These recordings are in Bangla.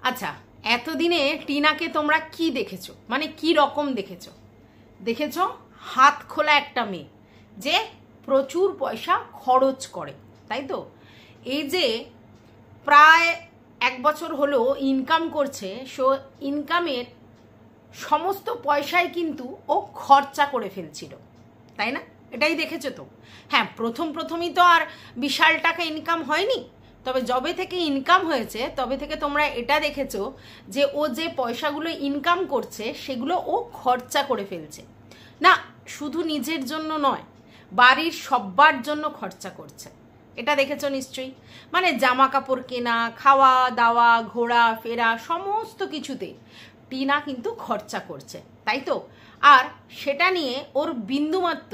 আচ্ছা, এতদিনে টিনাকে তোমরা কি দেখেছো, মানে কি রকম দেখেছো? দেখেছো হাত খোলা একটা মেয়ে যে প্রচুর পয়সা খরচ করে, তাই তো? এই যে প্রায় 1 বছর হলো ইনকাম করছে, সো ইনকামের সমস্ত পয়সাই কিন্তু ও খরচা করে ফেলছিল, তাই না? এটাই দেখেছো তো। হ্যাঁ, প্রথমই তো আর বিশাল টাকা ইনকাম হয়নি, তবে যবে থেকে ইনকাম হয়েছে তবে থেকে তোমরা এটা দেখেছো যে ও যে পয়সাগুলো ইনকাম করছে সেগুলো ও খরচা করে ফেলছে। না, শুধু নিজের জন্য নয়, বাড়ির সবার জন্য খরচা করছে, এটা দেখেছো নিশ্চয়ই। মানে জামা কাপড় কেনা, খাওয়া দাওয়া, ঘোরা ফেরা, সমস্ত কিছুতে টিনা কিন্তু খরচা করছে, তাই তো? আর সেটা নিয়ে ওর বিন্দুমাত্র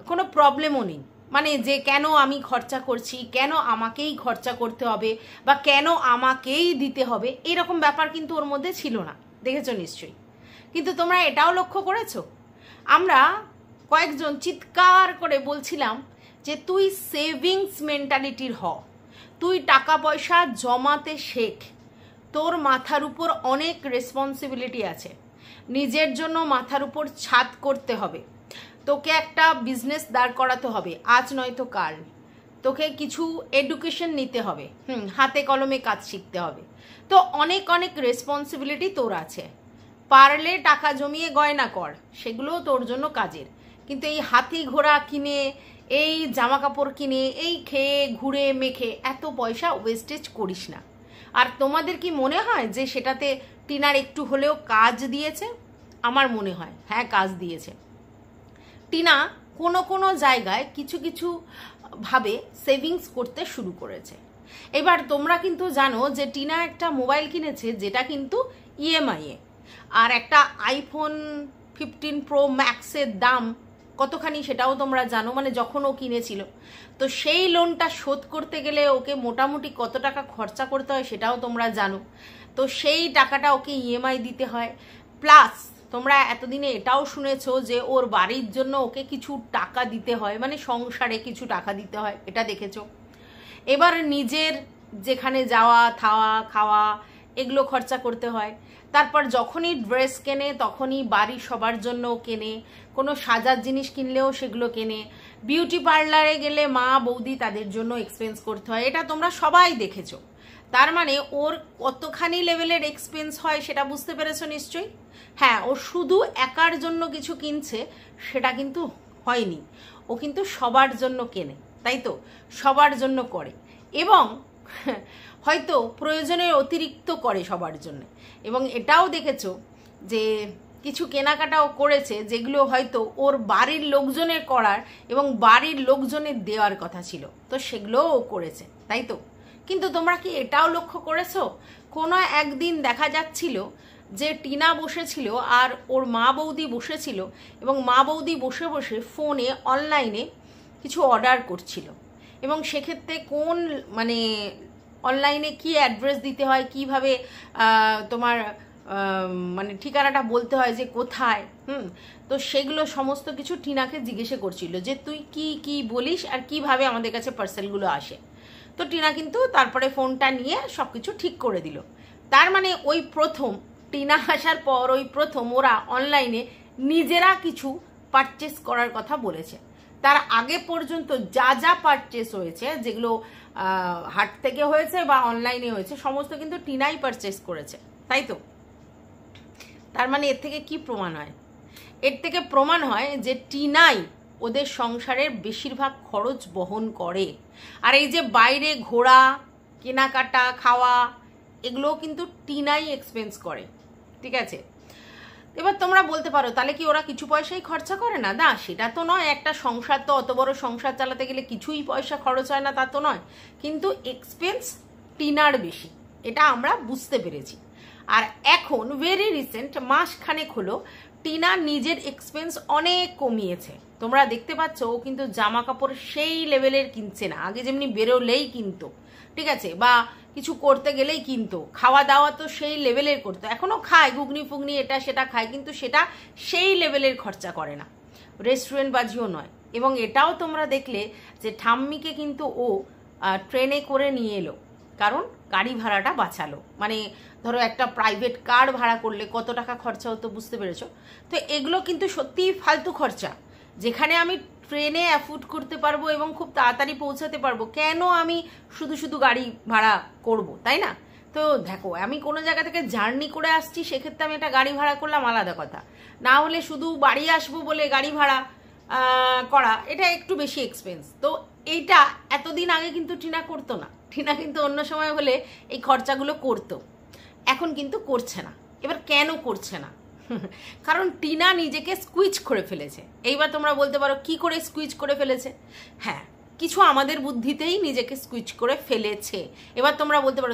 কোনো প্রবলেমও নেই, মানে যে কেন আমি খরচা করছি, কেন আমাকেই খরচা করতে হবে, বা কেন আমাকেই দিতে হবে, এরকম ব্যাপার কিন্তু ওর মধ্যে ছিল না, দেখেছো নিশ্চয়ই। কিন্তু তোমরা এটাও লক্ষ্য করেছো, আমরা কয়েকজন চিৎকার করে বলছিলাম যে তুই সেভিংস মেন্টালিটির হ, তুই টাকা পয়সা জমাতে শেখ, তোর মাথার উপর অনেক রেসপন্সিবিলিটি আছে, নিজের জন্য মাথার উপর ছাদ করতে হবে, তোকে একটা বিজনেস দাঁড় করাতে হবে, আজ নয়তো কাল, তোকে কিছু এডুকেশন নিতে হবে, হাতে কলমে কাজ শিখতে হবে, তো অনেক অনেক রেসপন্সিবিলিটি তোর আছে। পারলে টাকা জমিয়ে গয়না কর, সেগুলোও তোর জন্য কাজের, কিন্তু এই হাতি ঘোড়া কিনে, এই জামা কাপড় কিনে, এই খেয়ে ঘুরে মেখে এত পয়সা ওয়েস্টেজ করিস না। আর তোমাদের কি মনে হয় যে সেটাতে টিনার একটু হলেও কাজ দিয়েছে? আমার মনে হয় হ্যাঁ, কাজ দিয়েছে। টিনা কোনো কোনো জায়গায় কিছু কিছু ভাবে সেভিংস করতে শুরু করেছে। এবার তোমরা কিন্তু জানো যে টিনা একটা মোবাইল কিনেছে যেটা কিন্তু ইএমআইয়ে, আর একটা আইফোন 15 প্রো ম্যাক্সের দাম কতখানি সেটাও তোমরা জানো, মানে যখন ও কিনেছিল। তো সেই লোনটা শোধ করতে গেলে ওকে মোটামুটি কত টাকা খরচা করতে হয় সেটাও তোমরা জানো। তো সেই টাকাটা ওকে ইএমআই দিতে হয়, প্লাস তোমরা এতদিনে এটাও শুনেছো যে ওর বাড়ির জন্য ওকে কিছু টাকা দিতে হয়, মানে সংসারে কিছু টাকা দিতে হয়, এটা দেখেছো। এবার নিজের যেখানে যাওয়া থাওয়া খাওয়া এগুলো খরচা করতে হয়, তারপর যখনই ড্রেস কেনে তখনই বাড়ির সবার জন্য কেনে, কোনো সাজার জিনিস কিনলেও সেগুলো কেনে, বিউটি পার্লারে গেলে মা বৌদি তাদের জন্য এক্সপেন্স করতে হয়, এটা তোমরা সবাই দেখেছো। তার মানে ওর কতখানি লেভেলের এক্সপেন্স হয় সেটা বুঝতে পেরেছো নিশ্চয়ই। হ্যাঁ, ও শুধু একার জন্য কিছু কিনছে সেটা কিন্তু হয়নি, ও কিন্তু সবার জন্য কেনে, তাই তো? সবার জন্য করে, এবং হয়তো প্রয়োজনের অতিরিক্ত করে সবার জন্য। এবং এটাও দেখেছো যে কিছু কেনাকাটাও করেছে যেগুলো হয়তো ওর বাড়ির লোকজনের করার এবং বাড়ির লোকজনের দেওয়ার কথা ছিল, তো সেগুলোও ও করেছে, তাই তো? কিন্তু তোমরা কি এটাও লক্ষ্য করেছো, কোনো একদিন দেখা যাচ্ছিল যে টিনা বসেছিল আর ওর মা বৌদি বসেছিল, এবং মা বৌদি বসে বসে ফোনে অনলাইনে কিছু অর্ডার করছিল, এবং সেক্ষেত্রে কোন মানে অনলাইনে কি অ্যাড্রেস দিতে হয়, কিভাবে তোমার মানে ঠিকানাটা বলতে হয় যে কোথায়, তো সেগুলো সমস্ত কিছু টিনাকে জিজ্ঞেসে করছিল যে তুই কি কি বলিস আর কিভাবে আমাদের কাছে পার্সেলগুলো আসে। তো টিনা কিন্তু তারপরে ফোনটা নিয়ে সব কিছু ঠিক করে দিল। তার মানে ওই প্রথম টিনা আসার পর ওই প্রথম ওরা অনলাইনে নিজেরা কিছু পারচেস করার কথা বলেছে। তার আগে পর্যন্ত যা যা পারচেস হয়েছে, যেগুলো হাট থেকে হয়েছে বা অনলাইনে হয়েছে, সমস্ত কিন্তু টিনাই পারচেস করেছে, তাই তো? তার মানে এর থেকে কি প্রমাণ হয়? এর থেকে প্রমাণ হয় যে টিনাই ওদের সংসারের বেশিরভাগ খরচ বহন করে। আর এই যে বাইরে ঘোরা, কেনাকাটা, খাওয়া, এগুলোও কিন্তু টিনাই এক্সপেন্স করে, ঠিক আছে? এবার তোমরা বলতে পারো তাহলে কি ওরা কিছু পয়সাই খরচা করে না? না, সেটা তো নয়, একটা সংসার তো অত বড় সংসার চালাতে গেলে কিছুই পয়সা খরচ হয় না তা তো নয়, কিন্তু এক্সপেন্স টিনার বেশি, এটা আমরা বুঝতে পেরেছি। আর এখন ভেরি রিসেন্ট মাসখানেক হলো টিনা নিজের এক্সপেন্স অনেক কমিয়েছে। তোমরা দেখতে পাচ্ছ ও কিন্তু জামা কাপড় সেই লেভেলের কিনছে না, আগে যেমনি বেরোলেই কিনতো, ঠিক আছে, বা কিছু করতে গেলেই কিনতো, খাওয়া দাওয়া তো সেই লেভেলের করতো, এখনো খায় ঘুগনি ফুগনি এটা সেটা খায়, কিন্তু সেটা সেই লেভেলের খরচা করে না, রেস্টুরেন্ট বাজিও নয়। এবং এটাও তোমরা দেখলে যে ঠাম্মিকে কিন্তু ও ট্রেনে করে নিয়ে এলো, কারণ গাড়ি ভাড়াটা বাঁচালো। মানে ধরো একটা প্রাইভেট কার ভাড়া করলে কত টাকা খরচা হতো বুঝতে পেরেছো? তো এগুলো কিন্তু সত্যিই ফালতু খরচা। যেখানে আমি ট্রেনে অ্যাফোর্ড করতে পারবো এবং খুব তাড়াতাড়ি পৌঁছাতে পারবো, কেন আমি শুধু শুধু গাড়ি ভাড়া করব, তাই না? তো দেখো, আমি কোনো জায়গা থেকে জার্নি করে আসছি, সেক্ষেত্রে আমি একটা গাড়ি ভাড়া করলাম, আলাদা কথা। না হলে শুধু বাড়ি আসবো বলে গাড়ি ভাড়া করা, এটা একটু বেশি এক্সপেন্স। তো এইটা এতদিন আগে কিন্তু টিনা করতো না। টিনা কিন্তু অন্য সময় হলে এই খরচাগুলো করতো, এখন কিন্তু করছে না। এবার কেন করছে না? কারণ টিনা নিজেকে স্কুইজ করে ফেলেছে। এইবার তোমরা বলতে পারো কি করে স্কুইজ করে ফেলেছে? হ্যাঁ, কিছু আমাদের বুদ্ধিতেই নিজেকে স্কুইজ করে ফেলেছে। এবার তোমরা বলতে পারো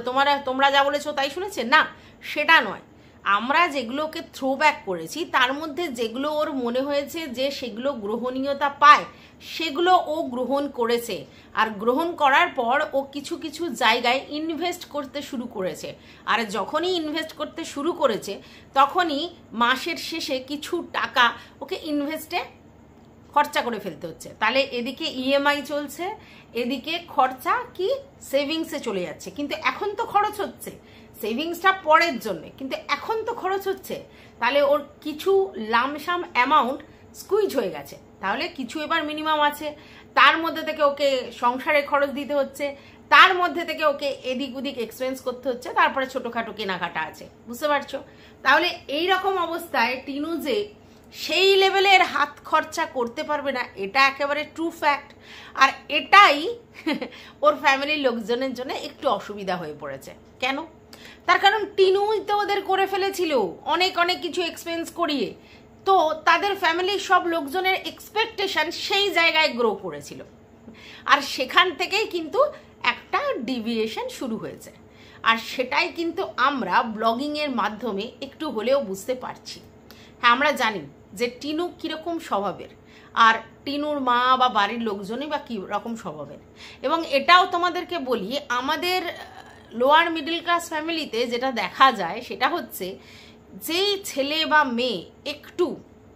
তোমরা যা বলেছো তাই শুনেছে। না, সেটা নয়। আমরা যেগুলোকে থ্রো ব্যাক করেছি, তার মধ্যে যেগুলো ওর মনে হয়েছে যে সেগুলো গ্রহণীয়তা পায়, সেগুলো ও গ্রহণ করেছে। আর গ্রহণ করার পর ও কিছু কিছু জায়গায় ইনভেস্ট করতে শুরু করেছে। আর যখনই ইনভেস্ট করতে শুরু করেছে, তখনই মাসের শেষে কিছু টাকা ওকে ইনভেস্টে খরচা করে ফেলতে হচ্ছে। তাহলে এদিকে ইএমআই চলছে, এদিকে খরচা কি সেভিংসে চলে যাচ্ছে। কিন্তু এখন তো খরচ হচ্ছে, সেভিংসটা পরের জন্য, কিন্তু এখন তো খরচ হচ্ছে। তাহলে ওর কিছু লামসাম অ্যামাউন্ট স্কুইজ হয়ে গেছে। তাহলে কিছু এবার মিনিমাম আছে, তার মধ্যে থেকে ওকে সংসারে খরচ দিতে হচ্ছে, তার মধ্যে থেকে ওকে এদিক ওদিক এক্সপেন্স করতে হচ্ছে, তারপরে ছোটোখাটো কেনাকাটা আছে। বুঝতে পারছো? তাহলে এই রকম অবস্থায় টিনু যে সেই লেভেলের হাত খরচা করতে পারবে না, এটা একেবারে ট্রু ফ্যাক্ট। আর এটাই ওর ফ্যামিলির লোকজনের জন্য একটু অসুবিধা হয়ে পড়েছে। কেন? তার কারণ টিনুই তো ওদের করে ফেলেছিল অনেক অনেক কিছু এক্সপেন্স করিয়ে। তো তাদের ফ্যামিলির সব লোকজনের এক্সপেকটেশন সেই জায়গায় গ্রো করেছিল, আর সেখান থেকেই কিন্তু একটা ডিভিয়েশন শুরু হয়েছে। আর সেটাই কিন্তু আমরা ব্লগিংয়ের মাধ্যমে একটু হলেও বুঝতে পারছি। হ্যাঁ, আমরা জানি যে টিনু কীরকম স্বভাবের, আর টিনুর মা বা বাড়ির লোকজনই বা কী রকম স্বভাবের। এবং এটাও তোমাদেরকে বলি, আমাদের লোয়ার মিডল ক্লাস ফ্যামিলিতে যেটা দেখা যায় সেটা হচ্ছে, যেই ছেলে বা মেয়ে একটু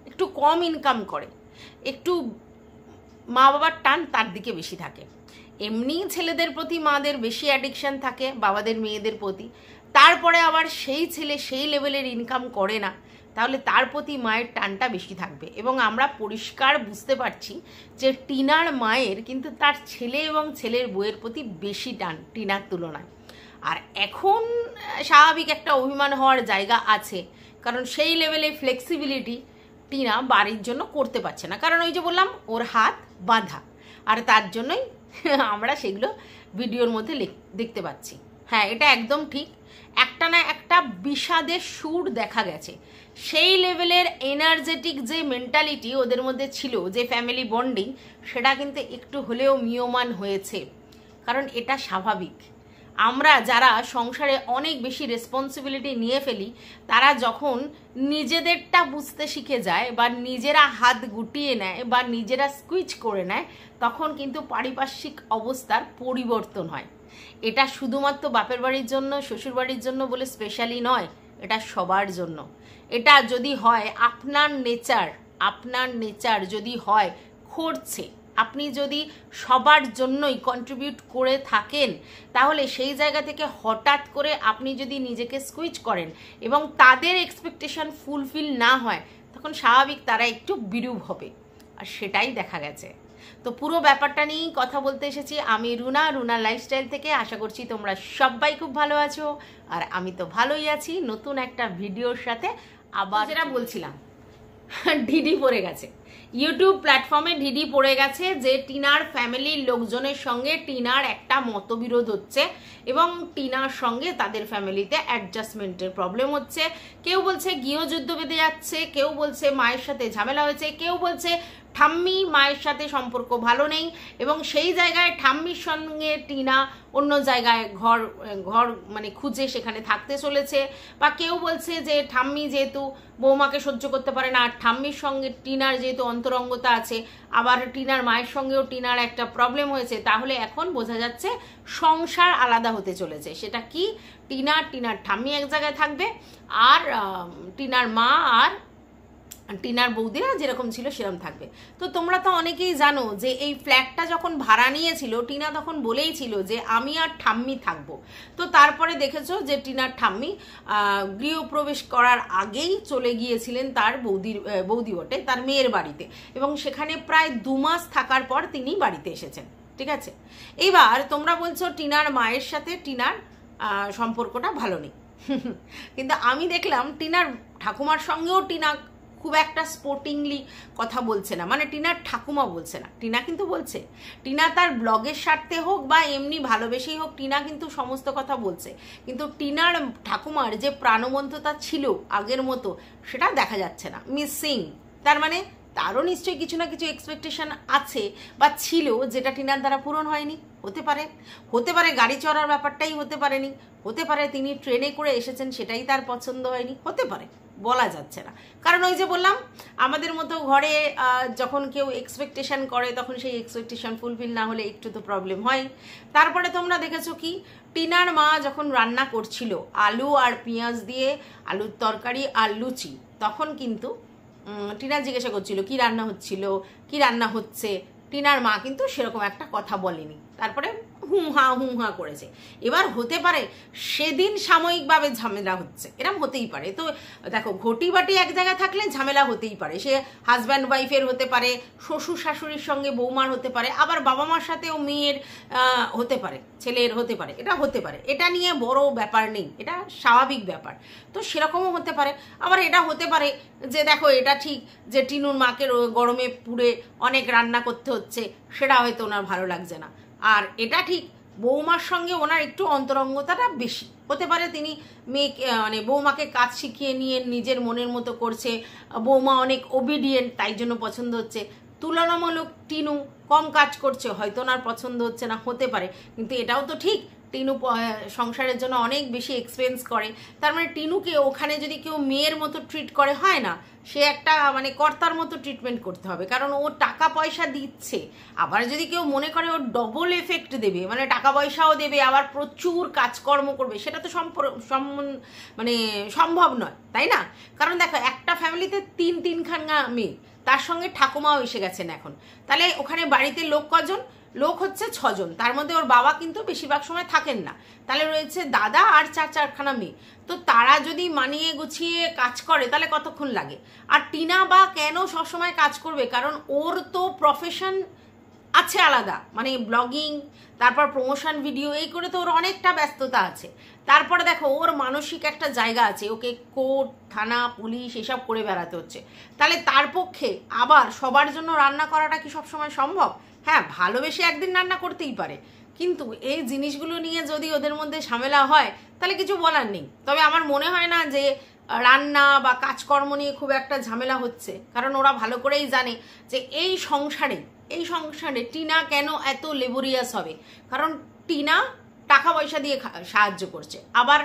একটু কম ইনকাম করে, একটু মা বাবার টান তার দিকে বেশি থাকে। এমনি ছেলেদের প্রতি মাদের বেশি অ্যাডিকশান থাকে বাবাদের মেয়েদের প্রতি। তারপরে আবার সেই ছেলে সেই লেভেলের ইনকাম করে না, তাহলে তার প্রতি মায়ের টানটা বেশি থাকবে। এবং আমরা পরিষ্কার বুঝতে পারছি যে টিনার মায়ের কিন্তু তার ছেলে এবং ছেলের বউয়ের প্রতি বেশি টান টিনার তুলনায়। আর এখন স্বাভাবিক একটা অভিমান হওয়ার জায়গা আছে, কারণ সেই লেভেলে ফ্লেক্সিবিলিটি টিনা বাড়ির জন্য করতে পারছে না। কারণ ওই যে বললাম, ওর হাত বাঁধা, আর তার জন্যই আমরা সেগুলো ভিডিওর মধ্যে দেখতে পাচ্ছি। হ্যাঁ, এটা একদম ঠিক। একটা না একটা বিষাদের সুর দেখা গেছে। সেই লেভেলের এনার্জেটিক যে মেন্টালিটি ওদের মধ্যে ছিল, যে ফ্যামিলি বন্ডিং, সেটা কিন্তু একটু হলেও মিয়মান হয়েছে। কারণ এটা স্বাভাবিক। আমরা যারা সংসারে অনেক বেশি রেসপন্সিবিলিটি নিয়ে ফেলি, তারা যখন নিজেদেরটা বুঝতে শিখে যায় বা নিজেরা হাত গুটিয়ে নেয় বা নিজেরা স্কুইচ করে নেয়, তখন কিন্তু পারিপার্শ্বিক অবস্থার পরিবর্তন হয়। এটা শুধুমাত্র বাপের বাড়ির জন্য, শ্বশুর বাড়ির জন্য বলে স্পেশালি নয়, এটা সবার জন্য। এটা যদি হয় আপনার নেচার যদি হয় করছে, আপনি যদি সবার জন্যই কন্ট্রিবিউট করে থাকেন, তাহলে সেই জায়গা থেকে হঠাৎ করে আপনি যদি নিজেকে স্কুইচ করেন এবং তাদের এক্সপেকটেশন ফুলফিল না হয়, তখন স্বাভাবিক তারা একটু বিরূপ হবে। আর সেটাই দেখা গেছে। তো পুরো ব্যাপারটা নিয়েই কথা বলতে এসেছি আমি, রুনা লাইফস্টাইল থেকে। আশা করছি তোমরা সবাই খুব ভালো আছো, আর আমি তো ভালোই আছি। নতুন একটা ভিডিওর সাথে আবার যেটা বলছিলাম, ঢিডি পড়ে গেছে ইউটিউব প্ল্যাটফর্মে, ঢিডি পড়ে গেছে যে টিনার ফ্যামিলির লোকজনের সঙ্গে টিনার একটা মতবিরোধ হচ্ছে এবং টিনার সঙ্গে তাদের ফ্যামিলিতে অ্যাডজাস্টমেন্টের প্রবলেম হচ্ছে। কেউ বলছে গৃহযুদ্ধ বেঁধে যাচ্ছে, কেউ বলছে মায়ের সাথে ঝামেলা হয়েছে, কেউ বলছে ঠাম্মি মায়ের সাথে সম্পর্ক ভালো নেই এবং সেই জায়গায় ঠাম্মির সঙ্গে টিনা অন্য জায়গায় ঘর মানে খুঁজে সেখানে থাকতে চলেছে। বা কেউ বলছে যে ঠাম্মি যেহেতু বৌমাকে সহ্য করতে পারে না, আর ঠাম্মির সঙ্গে টিনার যেহেতু অন্তরঙ্গতা আছে, আবার টিনার মায়ের সঙ্গেও টিনার একটা প্রবলেম হয়েছে, তাহলে এখন বোঝা যাচ্ছে সংসার আলাদা হতে চলেছে। সেটা কি, টিনার ঠাম্মি এক জায়গায় থাকবে, আর টিনার মা আর টিনার বৌদিরা যেরকম ছিল সেরকম থাকবে। তো তোমরা তো অনেকেই জানো যে এই ফ্ল্যাটটা যখন ভাড়া নিয়েছিল টিনা তখন বলেই ছিল যে আমি আর ঠাম্মি থাকবো। তো তারপরে দেখেছো যে টিনার ঠাম্মি গৃহপ্রবেশ করার আগেই চলে গিয়েছিলেন তার বৌদি বটে তার মেয়ের বাড়িতে, এবং সেখানে প্রায় 2 মাস থাকার পর তিনি বাড়িতে এসেছেন। ঠিক আছে, এবার তোমরা বলছো টিনার মায়ের সাথে টিনার সম্পর্কটা ভালো নেই, কিন্তু আমি দেখলাম টিনার ঠাকুমার সঙ্গেও টিনা খুব একটা স্পোর্টিংলি কথা বলছে না, মানে টিনার ঠাকুমা বলছে না, টিনা কিন্তু বলছে। টিনা তার ব্লগের স্বার্থে হোক বা এমনি ভালোবেসেই হোক টিনা কিন্তু সমস্ত কথা বলছে, কিন্তু টিনার ঠাকুমার যে প্রাণবন্ততা ছিল আগের মতো সেটা দেখা যাচ্ছে না, মিসিং। তার মানে তারও নিশ্চয়ই কিছু না কিছু এক্সপেকটেশন আছে বা ছিল যেটা টিনার দ্বারা পূরণ হয়নি। হতে পারে গাড়ি চড়ার ব্যাপারটাই হতে পারেনি, হতে পারে তিনি ট্রেনে করে এসেছেন সেটাই তার পছন্দ হয়নি, হতে পারে, বলা যাচ্ছে না। কারণ ওই যে বললাম আমাদের মতো ঘরে যখন কেউ এক্সপেকটেশন করে তখন সেই এক্সপেকটেশন ফুলফিল না হলে একটু তো প্রবলেম হয়। তারপরে তোমরা দেখেছো কি টিনার মা যখন রান্না করছিল আলু আর পেঁয়াজ দিয়ে আলুর তরকারি আর লুচি, তখন কিন্তু টিনা জিজ্ঞাসা করছিল কি রান্না হচ্ছিল, কি রান্না হচ্ছে, টিনার মা কিন্তু সেরকম একটা কথা বলেনি, তারপরে হুম হা করেছে। এবার হতে পারে সেদিন সাময়িকভাবে ঝামেলা হচ্ছে, এরকম হতেই পারে। তো দেখো ঘটি বাটি এক জায়গায় থাকলে ঝামেলা হতেই পারে, সে হাজব্যান্ড ওয়াইফের হতে পারে, শ্বশুর শাশুড়ির সঙ্গে বৌমার হতে পারে, আবার বাবা মার সাথেও মেয়ের হতে পারে, ছেলের হতে পারে, এটা হতে পারে, এটা নিয়ে বড় ব্যাপার নেই, এটা স্বাভাবিক ব্যাপার। তো সেরকমও হতে পারে। আবার এটা হতে পারে যে দেখো এটা ঠিক যে টিনুর মাকে গরমে পুড়ে অনেক রান্না করতে হচ্ছে, সেটা হয়তো ওনার ভালো লাগছে না। আর এটা ঠিক বৌমার সঙ্গে ওনার একটু অন্তরঙ্গতাটা বেশি হতে পারে, তিনি মেয়েকে মানে বৌমাকে কাজ শিখিয়ে নিয়ে নিজের মনের মতো করছে, বৌমা অনেক ওবিডিয়েন্ট তাই জন্য পছন্দ হচ্ছে, তুলনামূলক টিনু কম কাজ করছে হয়তো ওনার পছন্দ হচ্ছে না, হতে পারে। কিন্তু এটাও তো ঠিক টিনু সংসারের জন্য অনেক বেশি এক্সপেন্স করে, তার মানে টিনুকে ওখানে যদি কেউ মেয়ের মতো ট্রিট করে হয় না, সে একটা মানে কর্তার মতো ট্রিটমেন্ট করতে হবে, কারণ ও টাকা পয়সা দিচ্ছে। আবার যদি কেউ মনে করে ও ডবল এফেক্ট দেবে, মানে টাকা পয়সাও দেবে আবার প্রচুর কাজকর্ম করবে, সেটা তো মানে সম্ভব নয়, তাই না? কারণ দেখো একটা ফ্যামিলিতে তিনখানা মেয়ে, তার সঙ্গে ঠাকুমাও এসে গেছেন এখন, তাহলে ওখানে বাড়িতে লোক কজন? লোক হচ্ছে 6 জন, তার মধ্যে ওর বাবা কিন্তু বেশিরভাগ সময় থাকেন না, তাহলে রয়েছে দাদা আর 4খানা মেয়ে। তো তারা যদি মানিয়ে গুছিয়ে কাজ করে তাহলে কতক্ষণ লাগে? আর টিনা বা কেন সবসময় কাজ করবে? কারণ ওর তো প্রফেশন আছে আলাদা, মানে ব্লগিং, তারপর প্রমোশন ভিডিও, এই করে তো ওর অনেকটা ব্যস্ততা আছে। তারপরে দেখো ওর মানসিক একটা জায়গা আছে, ওকে কোর্ট থানা পুলিশ এসব করে বেড়াতে হচ্ছে, তাহলে তার পক্ষে আবার সবার জন্য রান্না করাটা কি সবসময় সম্ভব? হ্যাঁ, ভালোবেসে একদিন রান্না করতেই পারে, কিন্তু এই জিনিসগুলো নিয়ে যদি ওদের মধ্যে ঝামেলা হয় তাহলে কিছু বলার নেই। তবে আমার মনে হয় না যে রান্না বা কাজকর্ম নিয়ে খুব একটা ঝামেলা হচ্ছে, কারণ ওরা ভালো করেই জানে যে এই সংসারে টিনা কেন এত লেবোরিয়াস হবে, কারণ টিনা টাকা পয়সা দিয়ে সাহায্য করছে, আবার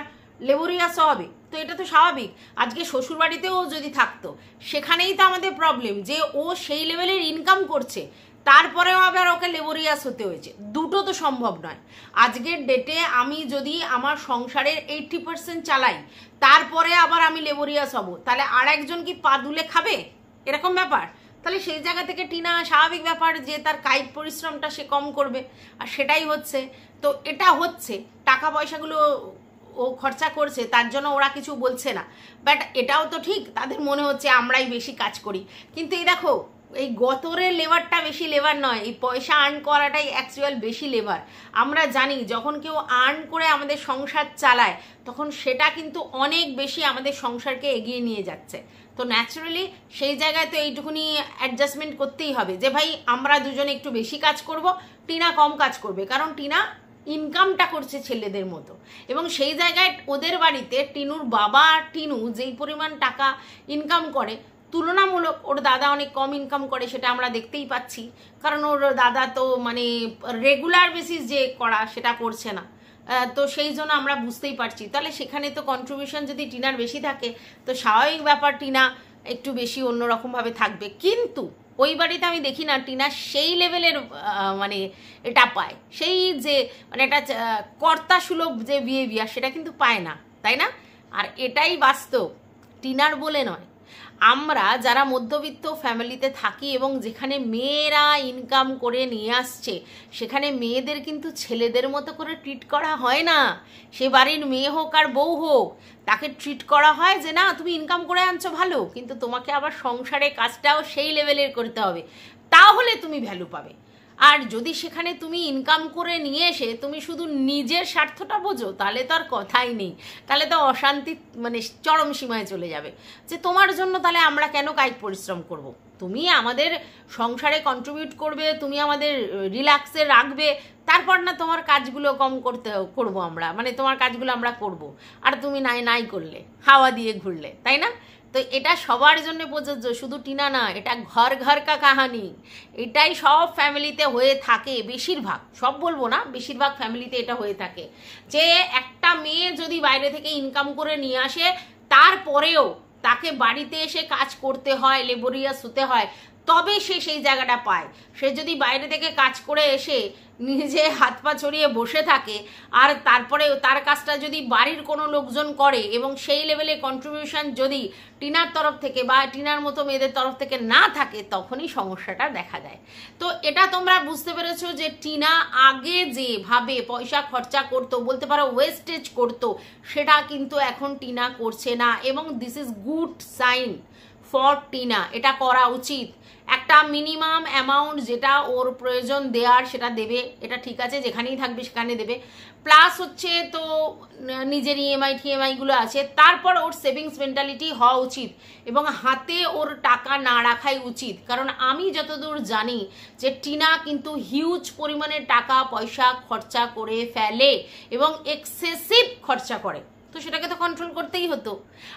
লেবোরিয়াসও হবে, তো এটা তো স্বাভাবিক। আজকে শ্বশুরবাড়িতেও যদি থাকতো সেখানেই তো আমাদের প্রবলেম, যে ও সেই লেভেলের ইনকাম করছে তারপরেও আবার ওকে লেবোরিয়াস হতে হয়েছে, দুটো তো সম্ভব নয়। আজকের ডেটে আমি যদি আমার সংসারের 80% চালাই তারপরে আবার আমি লেবোরিয়াস হব, তাহলে আর একজন কি পা দুলে খাবে? এরকম ব্যাপার। তাহলে সেই জায়গা থেকে টিনা স্বাভাবিক ব্যাপার যে তার কায়িক পরিশ্রমটা সে কম করবে, আর সেটাই হচ্ছে। তো এটা হচ্ছে টাকা পয়সাগুলো ও খরচা করছে, তার জন্য ওরা কিছু বলছে না, বাট এটাও তো ঠিক তাদের মনে হচ্ছে আমরাই বেশি কাজ করি। কিন্তু এই দেখো এই গতরের লেবারটা বেশি লেবার নয়, এই পয়সা আর্ন করাটাই অ্যাকচুয়াল বেশি লেবার। আমরা জানি যখন কেউ আর্ন করে আমাদের সংসার চালায় তখন সেটা কিন্তু অনেক বেশি আমাদের সংসারকে এগিয়ে নিয়ে যাচ্ছে। তো ন্যাচারালি সেই জায়গায় তো এইটুকুনি অ্যাডজাস্টমেন্ট করতেই হবে যে ভাই আমরা দুজনে একটু বেশি কাজ করব, টিনা কম কাজ করবে, কারণ টিনা ইনকামটা করছে ছেলেদের মতো। এবং সেই জায়গায় ওদের বাড়িতে টিনুর বাবা আর টিনু যেই পরিমাণ টাকা ইনকাম করে, তুলনামূলক ওর দাদা অনেক কম ইনকাম করে, সেটা আমরা দেখতেই পাচ্ছি, কারণ ওর দাদা তো মানে রেগুলার বেসিস যে করা সেটা করছে না। তো সেই জন্য আমরা বুঝতেই পারছি, তাহলে সেখানে তো কন্ট্রিবিউশন যদি টিনার বেশি থাকে তো স্বাভাবিক ব্যাপার টিনা একটু বেশি অন্যরকমভাবে থাকবে। কিন্তু ওই বাড়িতে আমি দেখি না টিনা সেই লেভেলের মানে এটা পায়, সেই যে মানে এটা কর্তা সুলভ যে বিহেভিয়ার সেটা কিন্তু পায় না, তাই না? আর এটাই বাস্তব, টিনার বলে নয়, আমরা যারা মধ্যবিত্ত ফ্যামিলিতে থাকি এবং যেখানে মেয়েরা ইনকাম করে নিয়ে আসছে, সেখানে মেয়েদের কিন্তু ছেলেদের মতো করে ট্রিট করা হয় না। সে বাড়ির মেয়ে হোক আর বউ হোক, তাকে ট্রিট করা হয় যে না তুমি ইনকাম করে আনছো ভালো, কিন্তু তোমাকে আবার সংসারে কাজটাও সেই লেভেলের করতে হবে, তাহলে তুমি ভ্যালু পাবে। আর যদি সেখানে তুমি ইনকাম করে নিয়ে এসে তুমি শুধু নিজের স্বার্থটা বোঝো, তাহলে তো আর কথাই নেই, তাহলে তো অশান্তি মানে চরম সীমায় চলে যাবে। যে তোমার জন্য তাহলে আমরা কেন কায়িক পরিশ্রম করব? তুমি আমাদের সংসারে কন্ট্রিবিউট করবে, তুমি আমাদের রিল্যাক্সে রাখবে, তারপর না তোমার কাজগুলো কম করবো আমরা, মানে তোমার কাজগুলো আমরা করব, আর তুমি নাই করলে, হাওয়া দিয়ে ঘুরলে, তাই না? তো এটা সবার জন্য প্রযোজ্য, শুধু টিনা না, এটা ঘর ঘর কা কাহানি। এটাই সব ফ্যামিলিতে হয়ে থাকে, বেশিরভাগ, সব বলবো না, বেশিরভাগ ফ্যামিলিতে এটা হয়ে থাকে যে একটা মেয়ে যদি বাইরে থেকে ইনকাম করে নিয়ে আসে, তারপরেও তাকে বাড়িতে এসে কাজ করতে হয়, লেবরিয়াস হতে হয়, তবে সে সেই জায়গাটা পায়। সে যদি বাইরে থেকে কাজ করে এসে নিজে হাত পা ছড়িয়ে বসে থাকে, আর তারপরে তার কাজটা যদি বাড়ির কোনো লোকজন করে এবং সেই লেভেলে কন্ট্রিবিউশন যদি টিনার তরফ থেকে বা টিনার মতো মেয়েদের তরফ থেকে না থাকে, তখনই সমস্যাটা দেখা দেয়। তো এটা তোমরা বুঝতে পেরেছো যে টিনা আগে যেভাবে পয়সা খরচা করতো, বলতে পারো ওয়েস্টেজ করতো, সেটা কিন্তু এখন টিনা করছে না, এবং this is good sign for Tina. এটা করা উচিত। একটা মিনিমাম অ্যামাউন্ট যেটা ওর প্রয়োজন দেওয়ার সেটা দেবে, এটা ঠিক আছে, যেখানেই থাকবে সেখানে দেবে। প্লাস হচ্ছে তো নিজের টিএমআইগুলো আছে, তারপর ওর সেভিংস মেন্টালিটি হওয়া উচিত এবং হাতে ওর টাকা না রাখাই উচিত। কারণ আমি যতদূর জানি যে টিনা কিন্তু হিউজ পরিমাণের টাকা পয়সা খরচা করে ফেলে এবং এক্সেসিভ খরচা করে, তো সেটাকে তো কন্ট্রোল করতেই হতো।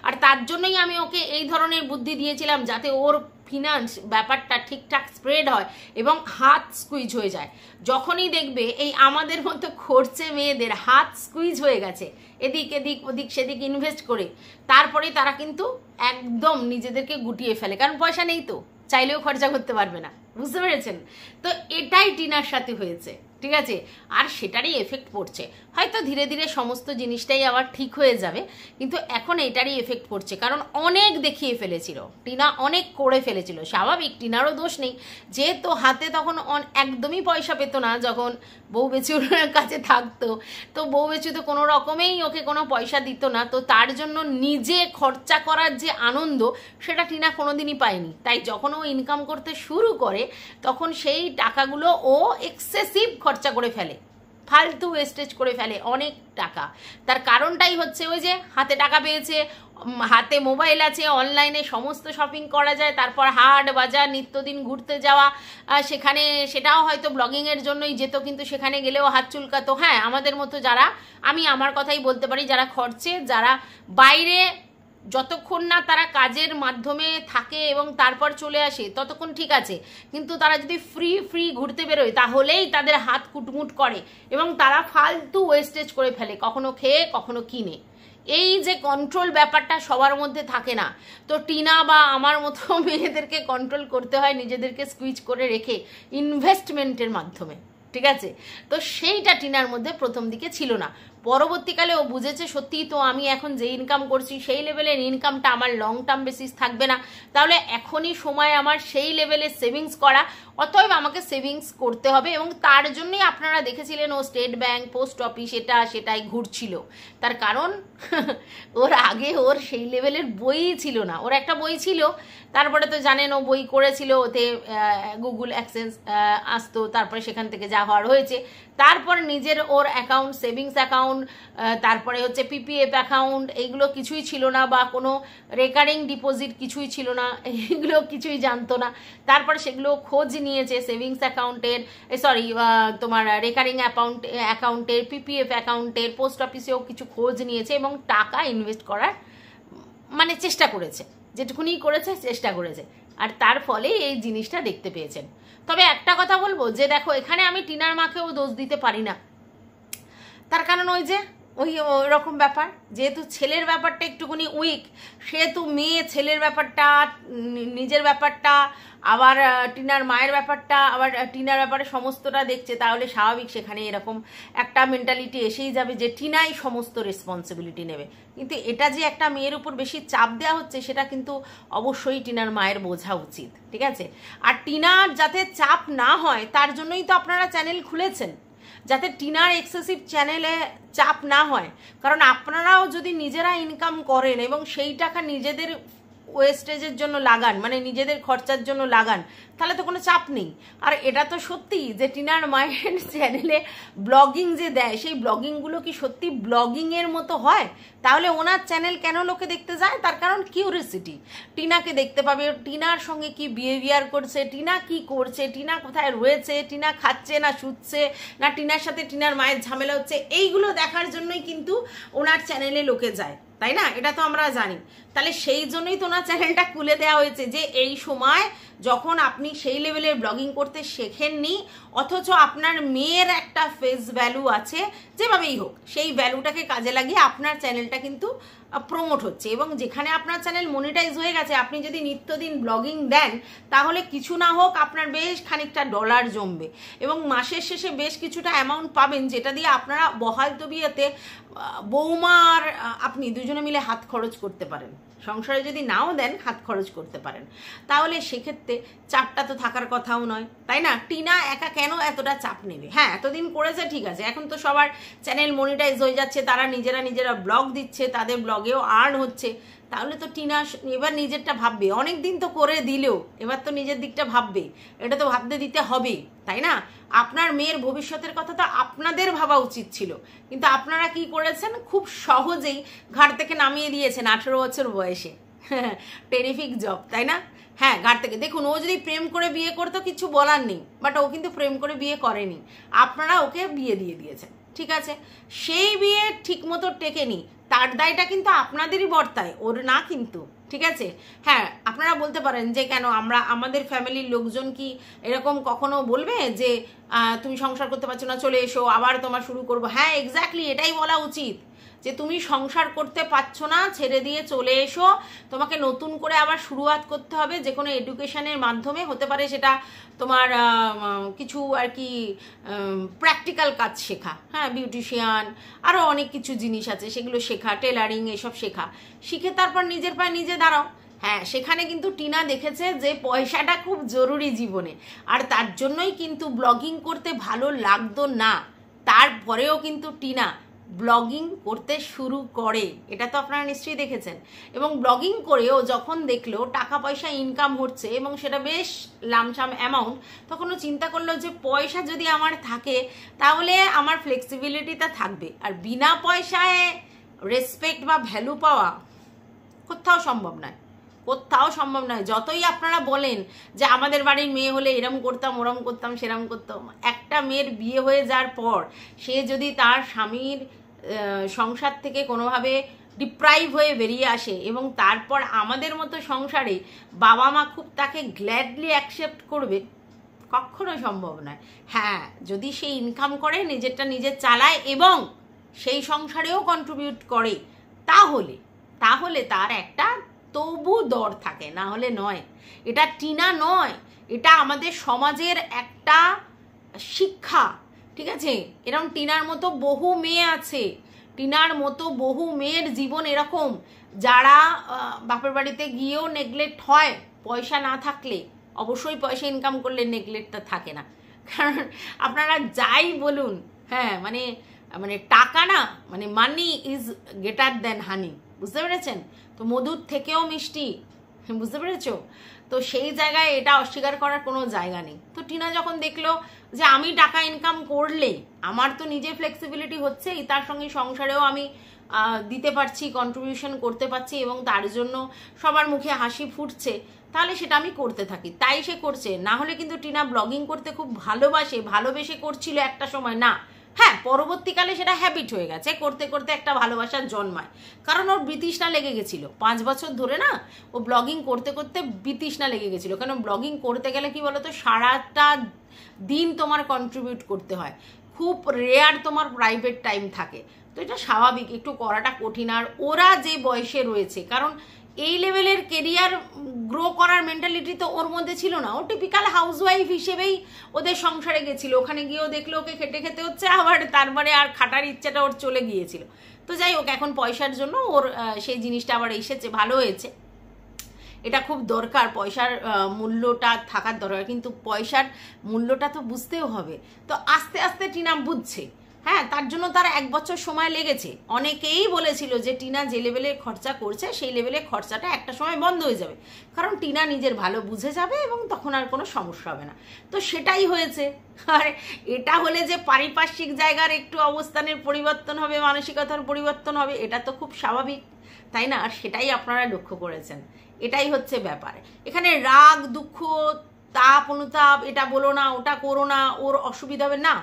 আর তার জন্যই আমি ওকে এই ধরনের বুদ্ধি দিয়েছিলাম, যাতে ওর ফিনান্স ব্যাপারটা ঠিকঠাক স্প্রেড হয় এবং হাত স্কুইজ হয়ে যায়। যখনই দেখবে এই আমাদের মতো খরচে মেয়েদের হাত স্কুইজ হয়ে গেছে এদিক এদিক ওদিক সেদিক ইনভেস্ট করে, তারপরে তারা কিন্তু একদম নিজেদেরকে গুটিয়ে ফেলে, কারণ পয়সা নেই তো, চাইলেও খরচা করতে পারবে না। বুঝতে পেরেছেন? তো এটাই টিনার সাথে হয়েছে, ঠিক আছে? আর সেটারই এফেক্ট পড়ছে। হয়তো ধীরে ধীরে সমস্ত জিনিসটাই আবার ঠিক হয়ে যাবে, কিন্তু এখন এটারই এফেক্ট পড়ছে, কারণ অনেক দেখিয়ে ফেলেছিল টিনা, অনেক করে ফেলেছিল। স্বাভাবিক, টিনারও দোষ নেই, যেহেতু হাতে তখন একদমই পয়সা পেত না যখন বউ বেচুর কাছে থাকতো, তো বউ বেচু তো কোনো রকমেই ওকে কোনো পয়সা দিত না, তো তার জন্য নিজে খরচা করার যে আনন্দ সেটা টিনা কোনোদিনই পায়নি। তাই যখন ও ইনকাম করতে শুরু করে, তখন সেই টাকাগুলো ও এক্সেসিভ খরচা করে ফেলে, ফালতু ওয়েস্টেজ করে ফেলে অনেক টাকা। তার কারণটাই হচ্ছে ওই যে হাতে টাকা পেয়েছে, হাতে মোবাইল আছে, অনলাইনে সমস্ত শপিং করা যায়, তারপর হাট বাজার নিত্যদিন ঘুরতে যাওয়া, সেখানে সেটাও হয়তো ব্লগিংয়ের জন্যই যেত, কিন্তু সেখানে গেলেও হাত চুলকাতো। হ্যাঁ, আমাদের মতো যারা, আমি আমার কথাই বলতে পারি, যারা খরচে, যারা বাইরে যতক্ষণ না তারা কাজের মাধ্যমে থাকে এবং তারপর চলে আসে ততক্ষণ ঠিক আছে, কিন্তু তারা যদি ফ্রি ঘুরতে বেরোয় তাহলেই তাদের হাত কুটমুট করে এবং তারা ফালতু ওয়েস্টেজ করে ফেলে, কখনো খেয়ে কখনো কিনে। এই যে কন্ট্রোল ব্যাপারটা সবার মধ্যে থাকে না, তো টিনা বা আমার মতো মেয়েদেরকে কন্ট্রোল করতে হয় নিজেদেরকে স্কুইজ করে রেখে ইনভেস্টমেন্টের মাধ্যমে, ঠিক আছে? তো সেইটা টিনার মধ্যে প্রথম দিকে ছিল না। পরবর্তীকালে ও বুঝেছে সত্যিই তো আমি এখন যে ইনকাম করছি সেই লেভেলের ইনকামটা আমার লং টার্ম বেসিস থাকবে না, তাহলে এখনই সময় আমার সেই লেভেলের সেভিংস করা, অতএব আমাকে সেভিংস করতে হবে। এবং তার জন্যই আপনারা দেখেছিলেন ও স্টেট ব্যাংক, পোস্ট অফিস, সেটাই ঘুরছিল। তার কারণ ওর আগে ওর সেই লেভেলের বইই ছিল না। ওর একটা বই ছিল, তারপরে তো জানেন ও বই করেছিল, ওতে গুগল অ্যাক্সেস আসতো, তারপরে সেখান থেকে যা হওয়ার হয়েছে। তারপর নিজের ওর অ্যাকাউন্ট, সেভিংস অ্যাকাউন্ট, তারপরে হচ্ছে পিপিএফ অ্যাকাউন্ট, এইগুলো কিছুই ছিল না, বা কোনো রেকারিং ডিপোজিট কিছুই ছিল না, এইগুলো কিছুই জানতো না। তারপরে সেগুলো খোঁজ নিয়েছে, সেভিংস অ্যাকাউন্টের, তোমার রেকারিং অ্যাকাউন্টের, পিপিএফ অ্যাকাউন্টের, পোস্ট অফিসেও কিছু খোঁজ নিয়েছে এবং টাকা ইনভেস্ট করার মানে চেষ্টা করেছে, যেটুকুনি করেছে চেষ্টা করেছে, আর তার ফলে এই জিনিসটা দেখতে পেয়েছেন। তবে একটা কথা বলবো যে দেখো, এখানে আমি টিনার মাকেও দোষ দিতে পারি না, তার কারণ ওই যে ওই রকম ব্যাপার, যেহেতু ছেলের ব্যাপারটা একটুখানি উইক, সেহেতু মেয়ে ছেলের ব্যাপারটা, নিজের ব্যাপারটা, আবার টিনার মায়ের ব্যাপারটা, আবার টিনার ব্যাপারে সমস্তটা দেখছে, তাহলে স্বাভাবিক সেখানে এরকম একটা মেন্টালিটি এসেই যাবে যে টিনাই সমস্ত রেসপন্সিবিলিটি নেবে। কিন্তু এটা যে একটা মেয়ের উপর বেশি চাপ দেওয়া হচ্ছে, সেটা কিন্তু অবশ্যই টিনার মায়ের বোঝা উচিত, ঠিক আছে? আর টিনার যাতে চাপ না হয় তার জন্যই তো আপনারা চ্যানেল খুলেছেন, যাতে টিনার এক্সেসিভ চ্যানেলে চাপ না হয়। কারণ আপনারাও যদি নিজেরা ইনকাম করেন এবং সেই টাকা নিজেদের ওয়েস্টেজের জন্য লাগান, মানে নিজেদের খরচার জন্য লাগান, তাহলে তো কোনো চাপ নেই। আর এটা তো সত্যি যে টিনার মায়ের চ্যানেলে ব্লগিং যে দেয়, সেই ব্লগিংগুলো কি সত্যি ব্লগিংয়ের মতো হয়? তাহলে ওনার চ্যানেল কেন লোকে দেখতে যায়? তার কারণ কিউরিয়াসিটি, টিনাকে দেখতে পাবে, টিনার সঙ্গে কি বিহেভিয়ার করছে, টিনা কি করছে, টিনা কোথায় রয়েছে, টিনা খাচ্ছে না শুচ্ছে না, টিনার সাথে টিনার মায়ের ঝামেলা হচ্ছে, এইগুলো দেখার জন্যই কিন্তু ওনার চ্যানেলে লোকে যায়, তাই না? এটা তো আমরা জানি। তাহলে সেই জন্যই তো ওনার চ্যানেলটা খুলে দেওয়া হয়েছে, যে এই সময় যখন আপনি সেই লেভেলের ব্লগিং করতে শেখেননি, অথচ আপনার মেয়ের একটা ফেস ভ্যালু আছে, যেভাবেই হোক সেই ভ্যালুটাকে কাজে লাগিয়ে আপনার চ্যানেলটা কিন্তু প্রমোট হচ্ছে। এবং যেখানে আপনার চ্যানেল মনিটাইজ হয়ে গেছে, আপনি যদি নিত্যদিন ব্লগিং দেন, তাহলে কিছু না হোক আপনার বেশ খানিকটা ডলার জমবে এবং মাসের শেষে বেশ কিছুটা অ্যামাউন্ট পাবেন, যেটা দিয়ে আপনারা বহাল তবিয়াতে বৌমার আপনি দুজনে মিলে হাত খরচ করতে পারেন। সংসারে যদি নাও দেন, হাত খরচ করতে পারেন। তাহলে সেক্ষেত্রে চাপটা তো থাকার কথাও নয়, তাই না? টিনা একা কেন এতটা চাপ নেবে? হ্যাঁ, এতদিন করেছে ঠিক আছে, এখন তো সবার চ্যানেল মনিটাইজ হয়ে যাচ্ছে, তারা নিজেরা ব্লগ দিচ্ছে, তাদের ব্লগেও আর্ন হচ্ছে, তাহলে তো টিনা এবার নিজেরটা ভাববে। অনেক দিন তো করে দিলেও এবার তো নিজের দিকটা ভাববে, এটা তো ভাবতে দিতে হবে, তাই না? আপনার মেয়ের ভবিষ্যতের কথা তো আপনাদের ভাবা উচিত ছিল, কিন্তু আপনারা কি করেছেন? খুব সহজেই ঘাট থেকে নামিয়ে দিয়েছেন 18 বছর বয়সে। টেরিফিক জব, তাই না? হ্যাঁ, ঘাট থেকে দেখুন, ও যদি প্রেম করে বিয়ে করতো কিছু বলার নেই, বাট ও কিন্তু প্রেম করে বিয়ে করেনি, আপনারা ওকে বিয়ে দিয়ে দিয়েছেন, ঠিক আছে? সেই বিয়ে ঠিক মতো টেকেনি, তার দায়টা কিন্তু আপনাদেরই বর্তায়, ওর না কিন্তু, ঠিক আছে? হ্যাঁ, আপনারা বলতে পারেন যে কেন আমাদের ফ্যামিলির লোকজন কি এরকম কখনো বলবে যে তুমি সংসার করতে পারছো না, চলে এসো, আবার তোমার শুরু করবো? হ্যাঁ, এক্স্যাক্টলি এটাই বলা উচিত, যে তুমি সংসার করতে পারছো না, ছেড়ে দিয়ে চলে এসো, তোমাকে নতুন করে আবার শুরুয়াত করতে হবে, যে কোনো এডুকেশনের মাধ্যমে হতে পারে, সেটা তোমার কিছু আর কি প্র্যাকটিক্যাল কাজ শেখা, হ্যাঁ, বিউটিশিয়ান, আরও অনেক কিছু জিনিস আছে, সেগুলো শেখা, টেলারিং, এসব শেখা, শিখে তারপর নিজের পায়ে নিজে দাঁড়াও। হ্যাঁ, সেখানে কিন্তু টিনা দেখেছে যে পয়সাটা খুব জরুরি জীবনে, আর তার জন্যই কিন্তু ব্লগিং করতে ভালো লাগতো না, তারপরেও কিন্তু টিনা ব্লগিং করতে শুরু করে, এটা তো আপনারা নিশ্চয়ই দেখেছেন। এবং ব্লগিং করেও যখন দেখলো টাকা পয়সা ইনকাম হচ্ছে এবং সেটা বেশ লামসাম অ্যামাউন্ট, তখন ও চিন্তা করলো যে পয়সা যদি আমার থাকে তাহলে আমার ফ্লেক্সিবিলিটিটা থাকবে, আর বিনা পয়সায় রেসপেক্ট বা ভ্যালু পাওয়া কোথাও সম্ভব নয়, কোথাও সম্ভব নয়। যতই আপনারা বলেন যে আমাদের বাড়ির মেয়ে হলে এরম করতাম, ওরম করতাম, সেরম করতাম, একটা মেয়ের বিয়ে হয়ে যাওয়ার পর সে যদি তার স্বামীর সংসার থেকে কোনোভাবে ডিপ্রাইভ হয়ে বেরিয়ে আসে এবং তারপর আমাদের মতো সংসারে বাবা মা খুব তাকে গ্ল্যাডলি অ্যাকসেপ্ট করবে, কখনো সম্ভব নয়। হ্যাঁ, যদি সে ইনকাম করে, নিজেরটা নিজে চালায় এবং সেই সংসারেও কন্ট্রিবিউট করে, তাহলে তার একটা তবু দর থাকে, না হলে নয়। এটা টিনা নয়, এটা আমাদের সমাজের একটা শিক্ষা, ঠিক আছে? এরকম টিনার মতো বহু মেয়ে আছে, টিনার মতো বহু মেয়ের জীবন এরকম, যারা বাপের বাড়িতে গিয়েও নেগলেক্ট হয়, পয়সা না থাকলে। অবশ্যই পয়সা ইনকাম করলে নেগলেক্টটা থাকে না, কারণ আপনারা যাই বলুন, হ্যাঁ, মানে টাকা না, মানে মানি ইজ গ্রেটার দ্যান হানি, বুঝতে পেরেছেন তো? মধুর থেকেও মিষ্টি, বুঝতে পেরেছো তো? সেই জায়গায় এটা অস্বীকার করার কোনো জায়গা নেই। তো টিনা যখন দেখলো যে আমি টাকা ইনকাম করলে আমার তো নিজের ফ্লেক্সিবিলিটি হচ্ছেই, তার সঙ্গে সংসারেও আমি দিতে পারছি, কন্ট্রিবিউশন করতে পারছি এবং তার জন্য সবার মুখে হাসি ফুটছে, তাহলে সেটা আমি করতে থাকি, তাই সে করছে। না হলে কিন্তু টিনা ব্লগিং করতে খুব ভালোবেসে করছিল একটা সময় না, হ্যাঁ, পরবর্তীকালে সেটা হ্যাবিট হয়ে গেছে, করতে করতে একটা ভালোবাসার জন্মায়, কারণ ওর বিতৃষ্ণা লেগে গেছিল 5 বছর ধরে না, ও ব্লগিং করতে করতে বিতৃষ্ণা লেগে গেছিল। কারণ ব্লগিং করতে গেলে কি বলতো, সারাটা দিন তোমার কন্ট্রিবিউট করতে হয়, খুব রেয়ার তোমার প্রাইভেট টাইম থাকে, তো এটা স্বাভাবিক, একটু করাটা কঠিন। আর ওরা যে বয়সে রয়েছে, কারণ এই লেভেলের কেরিয়ার গ্রো করার মেন্টালিটি তো ওর মধ্যে ছিল না। ও টিপিক্যাল হাউসওয়াইফ হিসেবেই ওদের সংসারে গেছিল, ওখানে গিয়েও দেখলো ওকে খেটে খেতে হচ্ছে, আবার তারপরে আর খাটার ইচ্ছাটা ওর চলে গিয়েছিল। তো যাই হোক, এখন পয়সার জন্য ওর সেই জিনিসটা আবার এসেছে, ভালো হয়েছে। এটা খুব দরকার, পয়সার মূল্যটা থাকার দরকার, কিন্তু পয়সার মূল্যটা তো বুঝতেও হবে। তো আস্তে আস্তে টিনা বুঝছে। হ্যাঁ, তার জন্য তার 1 বছর সময় লেগেছে। অনেকেই বলেছিল যে টিনা যে লেভেলে খরচা করছে সেই লেভেলে খরচাটা একটা সময় বন্ধ হয়ে যাবে, কারণ টিনা নিজের ভালো বুঝে যাবে এবং তখন আর কোনো সমস্যা হবে না। তো সেটাই হয়েছে। আর এটা হলে যে পারিপার্শ্বিক জায়গার একটু অবস্থানের পরিবর্তন হবে, মানসিকতার পরিবর্তন হবে, এটা তো খুব স্বাভাবিক, তাই না? আর সেটাই আপনারা লক্ষ্য করেছেন। এটাই হচ্ছে ব্যাপার। এখানে রাগ, দুঃখ, তাপ, অনুতাপ, এটা বলো না, ওটা করো না, ওর অসুবিধা হবে না।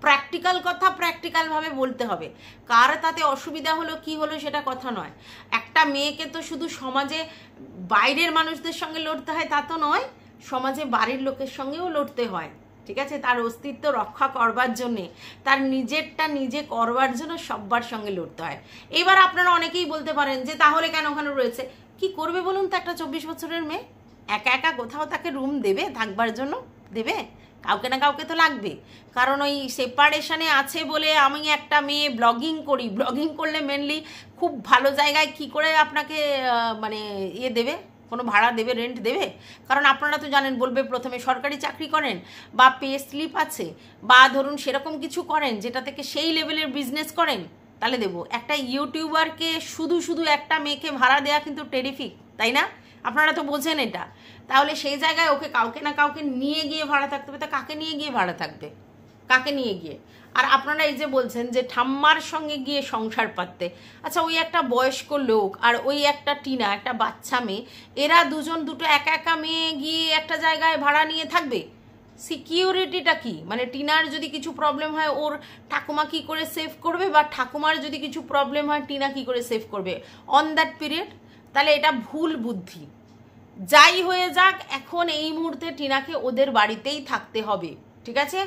প্র্যাকটিক্যাল কথা প্র্যাকটিক্যালভাবে বলতে হবে। কার তাতে অসুবিধা হলো কি হলো সেটা কথা নয়। একটা মেয়েকে তো শুধু সমাজে বাইরের মানুষদের সঙ্গে লড়তে হয় তা তো নয়, সমাজে বাড়ির লোকের সঙ্গেও লড়তে হয়, ঠিক আছে? তার অস্তিত্ব রক্ষা করবার জন্যে, তার নিজেরটা নিজে করবার জন্য সব্বার সঙ্গে লড়তে হয়। এবার আপনারা অনেকেই বলতে পারেন যে তাহলে কেন ওখানে রয়েছে? কি করবে বলুন তো একটা 24 বছরের মেয়ে? একা একা কোথাও তাকে রুম দেবে থাকবার জন্য? দেবে? কাউকে না কাউকে তো লাগবে। কারণ ওই সেপারেশনে আছে বলে আমি একটা মেয়ে ব্লগিং করি, ব্লগিং করলে মেনলি খুব ভালো জায়গায় কি করে আপনাকে মানে ইয়ে দেবে, কোনো ভাড়া দেবে, রেন্ট দেবে? কারণ আপনারা তো জানেন, বলবে প্রথমে সরকারি চাকরি করেন বা পে স্লিপ আছে বা ধরুন সেরকম কিছু করেন যেটা থেকে সেই লেভেলের বিজনেস করেন, তাহলে দেবো। একটা ইউটিউবারকে শুধু শুধু একটা মেয়েকে ভাড়া দেওয়া কিন্তু টেরিফিক, তাই না? আপনারা তো বোঝেন এটা। তাহলে সেই জায়গায় ওকে কাউকে না কাউকে নিয়ে গিয়ে ভাড়া থাকতে হবে। তা কাকে নিয়ে গিয়ে ভাড়া থাকবে? কাকে নিয়ে গিয়ে? আর আপনারা এই যে বলছেন যে ঠাম্মার সঙ্গে গিয়ে সংসার পাততে, আচ্ছা ওই একটা বয়স্ক লোক আর ওই একটা টিনা, একটা বাচ্চা মেয়ে, এরা দুটো একা একা মেয়ে গিয়ে একটা জায়গায় ভাড়া নিয়ে থাকবে? সিকিউরিটিটা কি? মানে টিনার যদি কিছু প্রবলেম হয় ওর ঠাকুমা কি করে সেভ করবে, বা ঠাকুমার যদি কিছু প্রবলেম হয় টিনা কি করে সেভ করবে অন দ্যাট পিরিয়ড? তাহলে এটা ভুল বুদ্ধি। যাই হয়ে যাক, এখন এই মুহূর্তে টিনাকে ওদের বাড়িতেই থাকতে হবে, ঠিক আছে?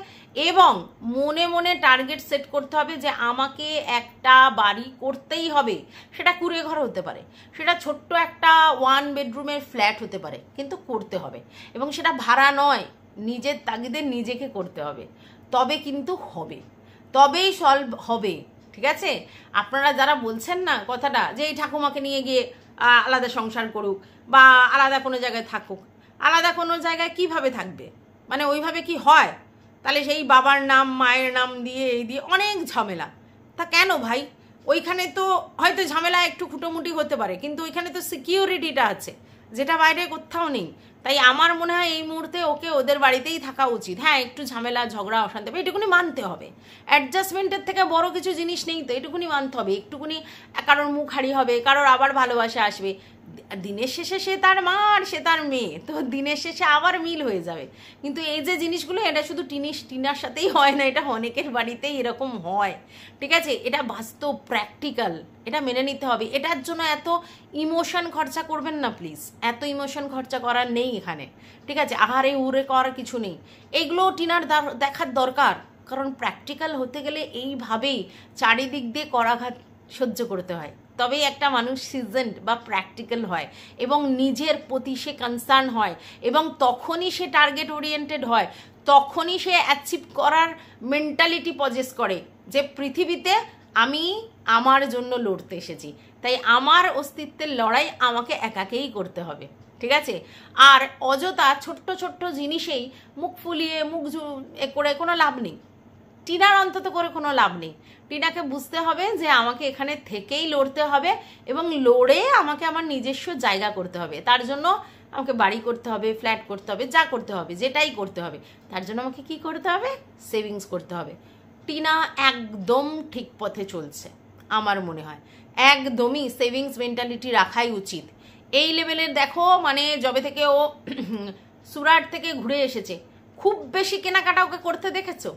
এবং মনে মনে টার্গেট সেট করতে হবে যে আমাকে একটা বাড়ি করতেই হবে। সেটা কুড়ে ঘর হতে পারে, সেটা ছোট্ট একটা 1 বেডরুমের ফ্ল্যাট হতে পারে, কিন্তু করতে হবে। এবং সেটা ভাড়া নয়, নিজের তাগিদে নিজেকে করতে হবে। তবে কিন্তু হবে, তবেই সলভ হবে, ঠিক আছে? আপনারা যারা বলছেন না কথাটা যে এই ঠাকুমাকে নিয়ে গিয়ে আলাদা সংসার করুক বা আলাদা কোনো জায়গায় থাকুক, আলাদা কোনো জায়গায় কিভাবে থাকবে? মানে ওইভাবে কি হয়? তাহলে সেই বাবার নাম মায়ের নাম দিয়ে এই দিয়ে অনেক ঝামেলা। তা কেন ভাই? ওইখানে তো হয়তো ঝামেলা একটু খুঁটোমুটি হতে পারে, কিন্তু ওইখানে তো সিকিউরিটিটা আছে, যেটা বাইরে কোথাও নেই। তাই আমার মনে হয় এই মুহূর্তে ওকে ওদের বাড়িতেই থাকা উচিত। হ্যাঁ, একটু ঝামেলা, ঝগড়া, অশান্তি হবে, এটুকুনি মানতে হবে। অ্যাডজাস্টমেন্টের থেকে বড় কিছু জিনিস নেই তো, এটুকুনি মানতে হবে। একটুকুনি কারোর মুখ হারি হবে, কারোর আবার ভালোবাসা আসবে। দিনের শেষে সে তার মা আর সে তার মেয়ে, তো দিনের শেষে আবার মিল হয়ে যাবে। কিন্তু এই যে জিনিসগুলো, এটা শুধু টিনার সাথেই হয় না, এটা অনেকের বাড়িতেই এরকম হয়, ঠিক আছে? এটা বাস্তব, প্র্যাকটিক্যাল, এটা মেনে নিতে হবে। এটার জন্য এত ইমোশন খরচা করবেন না প্লিজ। এত ইমোশন খরচা করার নেই এখানে, ঠিক আছে? আহারে উড়ে করার কিছু নেই। এইগুলো টিনার দেখার দরকার, কারণ প্র্যাকটিক্যাল হতে গেলে এইভাবেই চারিদিক দিয়ে করাঘাত সহ্য করতে হয়, তবেই একটা মানুষ সিজনড বা প্র্যাকটিক্যাল হয় এবং নিজের প্রতি সে কনসার্ন হয়, এবং তখনই সে টার্গেট ওরিয়েন্টেড হয়, তখনই সে অ্যাচিভ করার মেন্টালিটি পজেস করে যে পৃথিবীতে আমি আমার জন্য লড়তে এসেছি, তাই আমার অস্তিত্বের লড়াই আমাকে একাকেই করতে হবে, ঠিক আছে? আর অযথা ছোট্ট ছোট্ট জিনিসেই মুখ ফুলিয়ে মুখ করে কোনো লাভ নেই। টিনার অন্তত করে কোনো লাভ নেই। টিনাকে বুঝতে হবে যে আমাকে এখানে থেকেই লড়তে হবে এবং লড়ে আমাকে আমার নিজস্ব জায়গা করতে হবে। তার জন্য আমাকে বাড়ি করতে হবে, ফ্ল্যাট করতে হবে, যা করতে হবে, যেটাই করতে হবে, তার জন্য আমাকে কি করতে হবে? সেভিংস করতে হবে। টিনা একদম ঠিক পথে চলছে আমার মনে হয়। একদমই সেভিংস মেন্টালিটি রাখাই উচিত। এই লেভেলের দেখো, মানে যবে থেকে ও সুরাট থেকে ঘুরে এসেছে, খুব বেশি কেনাকাটা ওকে করতে দেখেছো?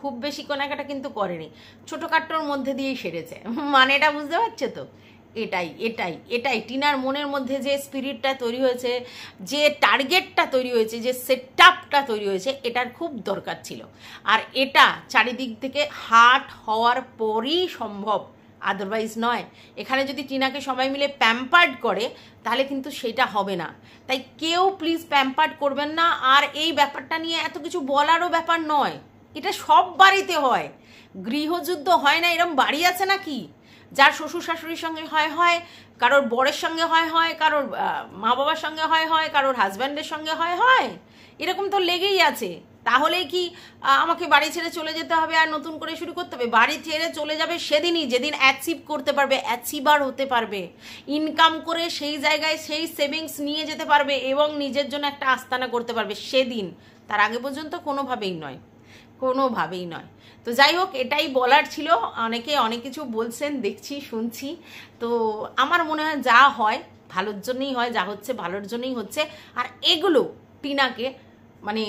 খুব বেশি কেনাকাটা কিন্তু করেনি, ছোটোখাটোর মধ্যে দিয়েই সেরেছে। মানে এটা বুঝতে পারছো তো? এটাই এটাই এটাই টিনার মনের মধ্যে যে স্পিরিটটা তৈরি হয়েছে, যে টার্গেটটা তৈরি হয়েছে, যে সেটআপটা তৈরি হয়েছে, এটার খুব দরকার ছিল। আর এটা চারিদিক থেকে হার্ট হওয়ার পরই সম্ভব, আদারওয়াইজ নয়। এখানে যদি টিনাকে সবাই মিলে প্যাম্পার্ড করে তাহলে কিন্তু সেটা হবে না। তাই কেউ প্লিজ প্যাম্পার্ড করবেন না। আর এই ব্যাপারটা নিয়ে এত কিছু বলারও ব্যাপার নয়, এটা সব বাড়িতে হয়। গৃহযুদ্ধ হয় না এরম বাড়ি আছে নাকি? যার শ্বশুর শাশুড়ির সঙ্গে হয় হয়, কারোর বরের সঙ্গে হয় হয়, কারোর মা বাবার সঙ্গে হয় হয়, কারোর হাজব্যান্ডের সঙ্গে হয় হয়, এরকম তো লেগেই আছে। তাহলে কি আমাকে বাড়ি ছেড়ে চলে যেতে হবে আর নতুন করে শুরু করতে হবে? বাড়ি ছেড়ে চলে যাবে সেদিনই যেদিন অ্যাচিভ করতে পারবে, অ্যাচিভার হতে পারবে, ইনকাম করে সেই জায়গায় সেই সেভিংস নিয়ে যেতে পারবে এবং নিজের জন্য একটা আস্তানা করতে পারবে সেদিন। তার আগে পর্যন্ত কোনোভাবেই নয়, কোনোভাবেই নয়। তো যাই হোক, এটাই বলার ছিল। অনেকে অনেক কিছু বলছেন, দেখছি শুনছি। তো আমার মনে হয় যা হয় ভালোর জন্যই হয়, যা হচ্ছে ভালোর জন্যই হচ্ছে। আর এগুলো টিনাকে মানে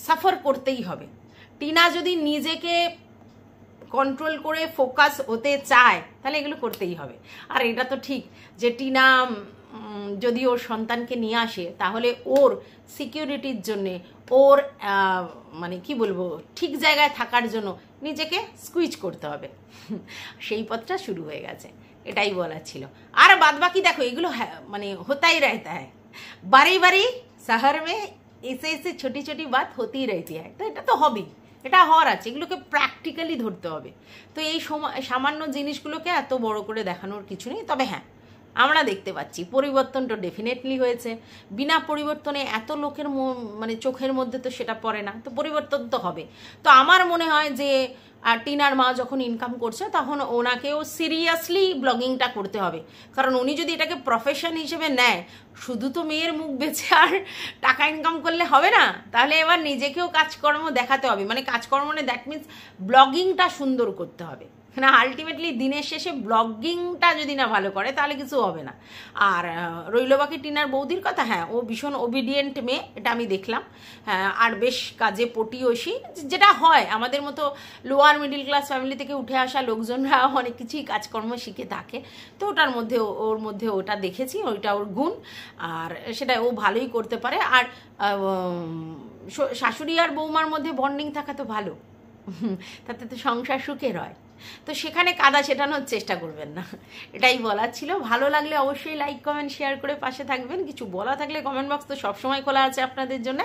সাফার করতেই হবে। টিনা যদি নিজেকে কন্ট্রোল করে ফোকাস হতে চায় তাহলে এগুলো করতেই হবে। আর এটা তো ঠিক যে টিনা যদি ওর সন্তানকে নিয়ে আসে তাহলে ওর সিকিউরিটির জন্যে, ওর মানে কি বলবো, ঠিক জায়গায় থাকার জন্য নিজেকে স্কুইজ করতে হবে। সেই পথটা শুরু হয়ে গেছে, এটাই বলার ছিল। আর বাদ বাকি দেখো, এগুলো মানে হতাই रहता है, বাড়ি বাড়ি শহর মে এসে এসে ছোটি ছোটি বাত হতেই रहती है। তো এটা তো হবেই, এটা হওয়ার আছে, এগুলোকে প্র্যাকটিক্যালি ধরতে হবে। তো এই সামান্য জিনিসগুলোকে এত বড় করে দেখানোর কিছু নেই। তবে হ্যাঁ, আমরা দেখতে পাচ্ছি পরিবর্তনটা ডেফিনেটলি হয়েছে। বিনা পরিবর্তনে এত লোকের মানে চোখের মধ্যে তো সেটা পড়ে না, তো পরিবর্তন তো হবে। তো আমার মনে হয় যে টিনার মা যখন ইনকাম করছে তখন ওনাকেও সিরিয়াসলি ব্লগিংটা করতে হবে। কারণ উনি যদি এটাকে প্রফেশন হিসেবে নেয়, শুধু তো মেয়ের মুখ বেঁচে আর টাকা ইনকাম করলে হবে না, তাহলে এবার নিজেকেও কাজকর্ম দেখাতে হবে। মানে কাজকর্ম মানে দ্যাট মিনস ব্লগিংটা সুন্দর করতে হবে না। আলটিমেটলি দিনের শেষে ব্লগিংটা যদি না ভালো করে তাহলে কিছু হবে না। আর রইল বাকি টিনার বৌদির কথা, হ্যাঁ ও ভীষণ ওবিডিয়েন্ট মেয়ে, এটা আমি দেখলাম। হ্যাঁ, আর বেশ কাজে পটিয়সী, যেটা হয় আমাদের মতো লোয়ার মিডিল ক্লাস ফ্যামিলি থেকে উঠে আসা লোকজনরা অনেক কিছুই কাজকর্ম শিখে থাকে। তো ওটার মধ্যে ওর মধ্যে ওটা দেখেছি, ওইটা ওর গুণ, আর সেটা ও ভালোই করতে পারে। আর শাশুড়ি আর বৌমার মধ্যে বন্ডিং থাকা তো ভালো, তাতে তো সংসার সুখের হয়। তো সেখানে কাদা ছেটানোর চেষ্টা করবেন না, এটাই বলার ছিল। ভালো লাগলে অবশ্যই লাইক কমেন্ট শেয়ার করে পাশে থাকবেন। কিছু বলা থাকলে কমেন্ট বক্স তো সবসময় খোলা আছে আপনাদের জন্য।